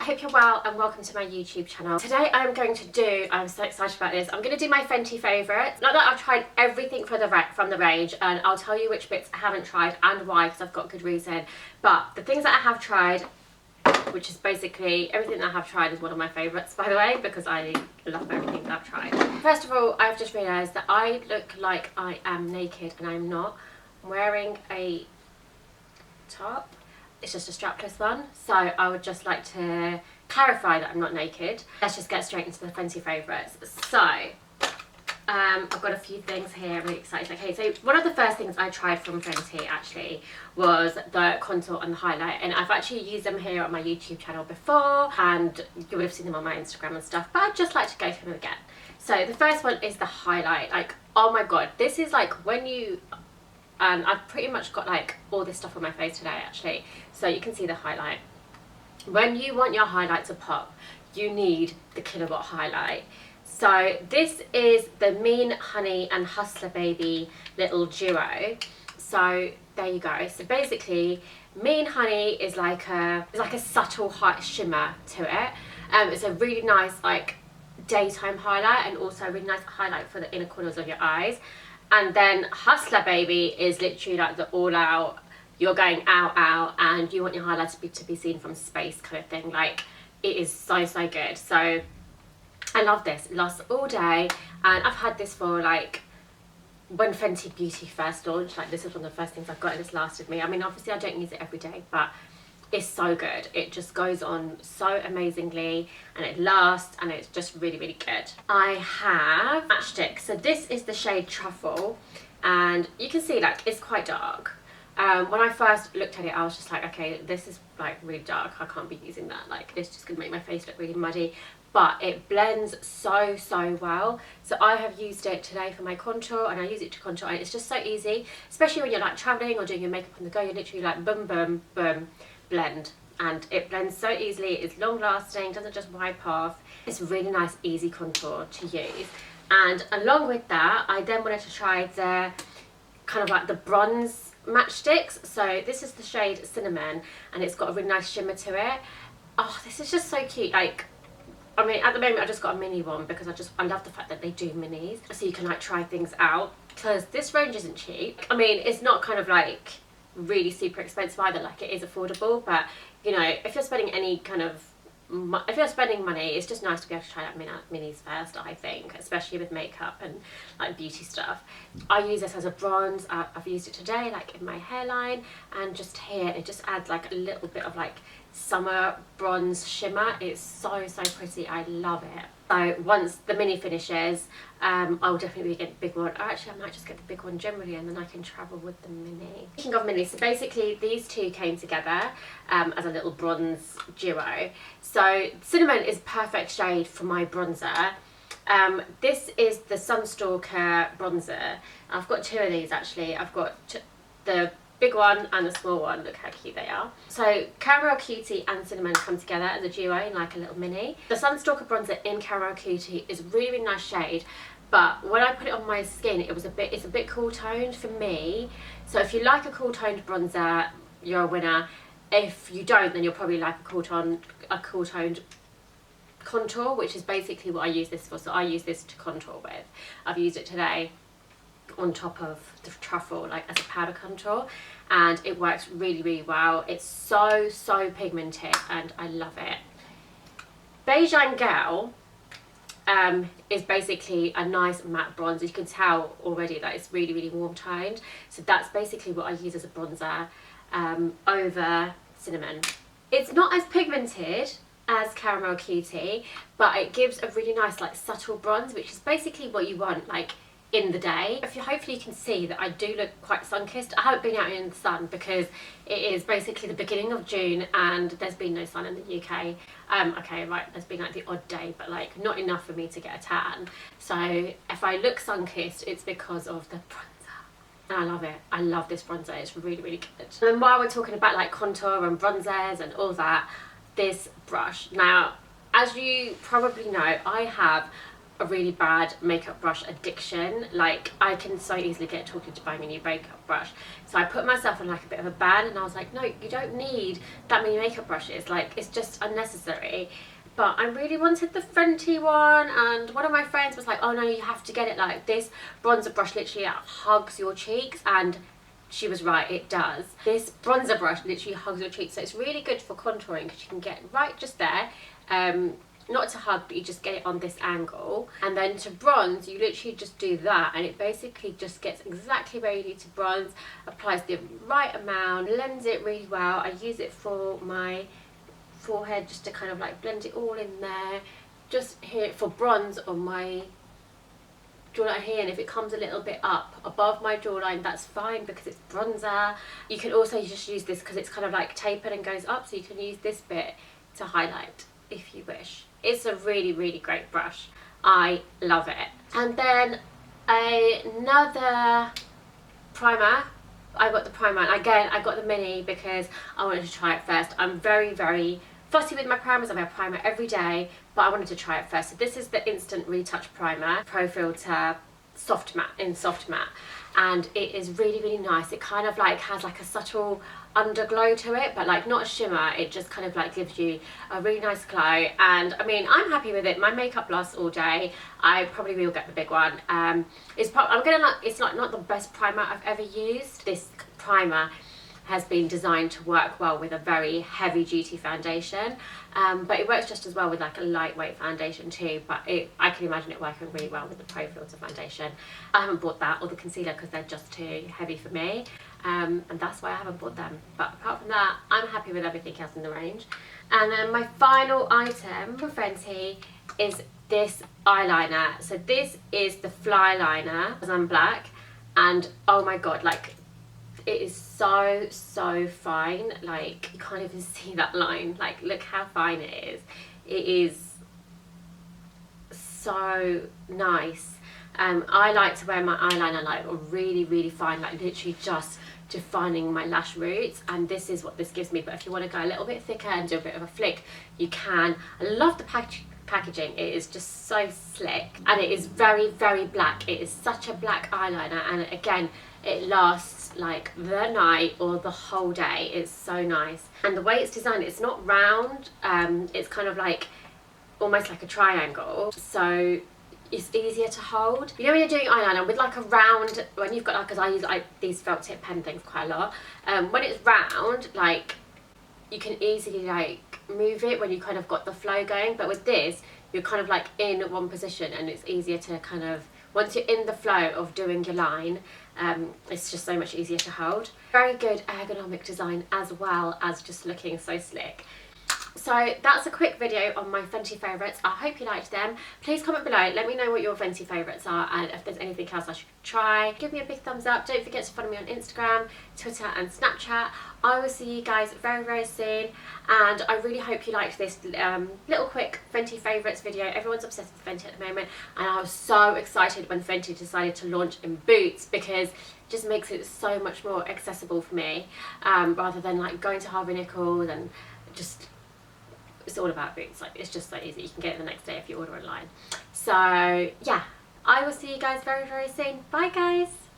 I hope you're well and welcome to my YouTube channel. Today I'm going to do, I'm so excited about this, I'm going to do my Fenty favourites. Not that I've tried everything from the range, and I'll tell you which bits I haven't tried and why, because I've got good reason. But the things that I have tried, which is basically everything that I have tried, is one of my favourites, by the way, because I love everything that I've tried. First of all, I've just realised that I look like I am naked and I'm not. I'm wearing a top. It's just a strapless one, so I would just like to clarify that I'm not naked. Let's just get straight into the Fenty favourites. So, I've got a few things here I'm really excited. Okay, so one of the first things I tried from Fenty actually was the contour and the highlight, and I've actually used them here on my YouTube channel before, and you would have seen them on my Instagram and stuff, but I'd just like to go through them again. So the first one is the highlight. Like, oh my god, this is like when you... And I've pretty much got like all this stuff on my face today actually, so you can see the highlight. When you want your highlight to pop, you need the Kilowatt highlight. So this is the Mean Honey and Hustler Baby little duo. So there you go. So basically, Mean Honey is like a subtle shimmer to it. It's a really nice like daytime highlight, and also a really nice highlight for the inner corners of your eyes. And then Hustler Baby is literally like the all-out, you're going out, and you want your highlight to be seen from space kind of thing. Like, it is so good. So I love this. It lasts all day, and I've had this for like when Fenty Beauty first launched. Like, this is one of the first things I've got, and it's lasted me. I mean, obviously I don't use it every day, but it's so good. It just goes on so amazingly, and it lasts, and it's just really good. I have matchstick. So this is the shade Truffle, and you can see like it's quite dark. When I first looked at it, I was just like, okay, this is like really dark. I can't be using that. Like, it's just gonna make my face look really muddy. But it blends so well. So I have used it today for my contour, and I use it to contour, and it's just so easy, especially when you're like traveling or doing your makeup on the go. You're literally like boom blend, and it blends so easily. It's long lasting, doesn't just wipe off. It's a really nice easy contour to use. And along with that, I then wanted to try the kind of like the bronze matchsticks. So this is the shade Cinnamon, and it's got a really nice shimmer to it. Oh, this is just so cute. Like, I mean, at the moment I just got a mini one because I love the fact that they do minis, so you can like try things out, because this range isn't cheap. I mean, it's not kind of like really super expensive either. Like, it is affordable, but you know, if you're spending any kind of if you're spending money, it's just nice to be able to try out minis first, I think, especially with makeup and like beauty stuff. I use this as a bronze. I've used it today like in my hairline, and just here it just adds like a little bit of like summer bronze shimmer. It's so pretty. I love it. So once the mini finishes, I'll definitely get the big one. Or actually, I might just get the big one generally, and then I can travel with the mini. Speaking of minis, so basically these two came together as a little bronze duo. So Cinnamon is perfect shade for my bronzer. This is the Stalk'r bronzer. I've got two of these actually. I've got the big one and the small one. Look how cute they are. So Caramel Cutie and Cinnamon come together as a duo in like a little mini. The Stalk'r bronzer in Caramel Cutie is a really nice shade, but when I put it on my skin, it's a bit cool toned for me. So if you like a cool toned bronzer, you're a winner. If you don't, then you'll probably like a cool toned contour, which is basically what I use this for. So I use this to contour with. I've used it today on top of the Truffle, like as a powder contour, and it works really well. It's so pigmented, and I love it. Beige and Girl is basically a nice matte bronze. You can tell already that it's really warm toned. So that's basically what I use as a bronzer over Cinnamon. It's not as pigmented as Caramel Cutie, but it gives a really nice like subtle bronze, which is basically what you want like in the day. Hopefully you can see that I do look quite sun-kissed. I haven't been out in the sun because it is basically the beginning of June and there's been no sun in the UK. Okay, right, there's been like the odd day, but like not enough for me to get a tan. So if I look sun-kissed, it's because of the bronzer. And I love it. I love this bronzer. It's really good. And while we're talking about like contour and bronzers and all that, this brush. Now, as you probably know, I have a really bad makeup brush addiction. Like, I can so easily get talked into buying a new makeup brush. So I put myself on like a bit of a ban, and I was like, no, you don't need that many makeup brushes. Like, it's just unnecessary. But I really wanted the Fenty one, and one of my friends was like, oh no, you have to get it. Like, this bronzer brush literally hugs your cheeks, and she was right, it does. This bronzer brush literally hugs your cheeks, so it's really good for contouring because you can get right just there. Not to hug, but you just get it on this angle. And then to bronze, you literally just do that, and it basically just gets exactly where you need to bronze, applies the right amount, blends it really well. I use it for my forehead just to kind of like blend it all in there. Just here for bronze on my jawline here, and if it comes a little bit up above my jawline, that's fine because it's bronzer. You can also just use this because it's kind of like tapered and goes up, so you can use this bit to highlight if you wish. It's a really, really great brush. I love it. And then another primer. I got the primer, and again I got the mini because I wanted to try it first. I'm very, very fussy with my primers. I wear primer every day, but I wanted to try it first. So this is the Instant Retouch Primer, Pro Filt'r Soft Matte, in Soft Matte, and it is really, really nice. It kind of like has like a subtle underglow to it, but like not a shimmer. It just kind of like gives you a really nice glow, and I mean, I'm happy with it. My makeup lasts all day. I probably will get the big one. It's not the best primer I've ever used. This primer has been designed to work well with a very heavy duty foundation, but it works just as well with like a lightweight foundation too. But I can imagine it working really well with the Pro Filt'r foundation. I haven't bought that or the concealer because they're just too heavy for me, and that's why I haven't bought them. But apart from that, I'm happy with everything else in the range. And then my final item for Fenty is this eyeliner. So this is the Fly Liner, because I'm black, and oh my god, like, it is so, so fine. Like, you can't even see that line. Like, look how fine it is. It is so nice. I like to wear my eyeliner like really, really fine, like literally just defining my lash roots, and this is what this gives me. But if you want to go a little bit thicker and do a bit of a flick, you can. I love the packaging. It is just so slick, and it is very, very black. It is such a black eyeliner, and again, it lasts like the night or the whole day. It's so nice. And the way it's designed, it's not round, it's kind of like almost like a triangle, so it's easier to hold. You know, when you're doing eyeliner with like a round, when you've got like, because I use like these felt tip pen things quite a lot, when it's round, like, you can easily like move it when you kind of got the flow going. But with this, you're kind of like in one position, and it's easier to kind of, once you're in the flow of doing your line, it's just so much easier to hold. Very good ergonomic design as well as just looking so slick. So that's a quick video on my Fenty favourites. I hope you liked them. Please comment below, let me know what your Fenty favourites are, and if there's anything else I should try. Give me a big thumbs up. Don't forget to follow me on Instagram, Twitter and Snapchat. I will see you guys very, very soon, and I really hope you liked this little quick Fenty favourites video. Everyone's obsessed with Fenty at the moment, and I was so excited when Fenty decided to launch in boots, because it just makes it so much more accessible for me, rather than like going to Harvey Nichols, and just, it's all about boots. Like, it's just so easy. You can get it the next day if you order online. So yeah, I will see you guys very, very soon. Bye guys.